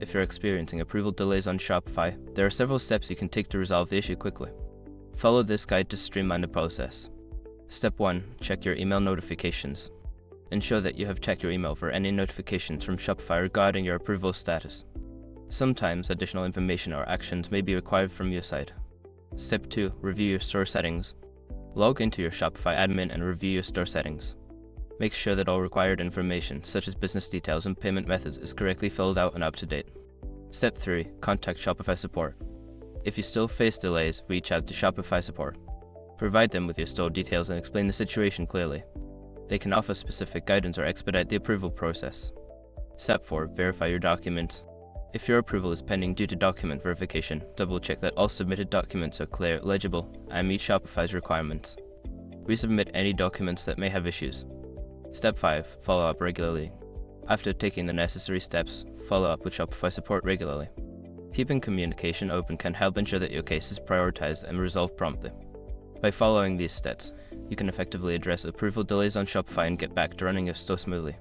If you're experiencing approval delays on Shopify, there are several steps you can take to resolve the issue quickly. Follow this guide to streamline the process. Step 1. Check your email notifications. Ensure that you have checked your email for any notifications from Shopify regarding your approval status. Sometimes additional information or actions may be required from your site. Step 2. Review your store settings. Log into your Shopify admin and review your store settings. Make sure that all required information, such as business details and payment methods, is correctly filled out and up to date. Step 3. Contact Shopify support. If you still face delays, reach out to Shopify support. Provide them with your store details and explain the situation clearly. They can offer specific guidance or expedite the approval process. Step 4. Verify your documents. If your approval is pending due to document verification, double-check that all submitted documents are clear, legible, and meet Shopify's requirements. Resubmit any documents that may have issues. Step 5. Follow up regularly. After taking the necessary steps, follow up with Shopify support regularly. Keeping communication open can help ensure that your case is prioritized and resolved promptly. By following these steps, you can effectively address approval delays on Shopify and get back to running your store smoothly.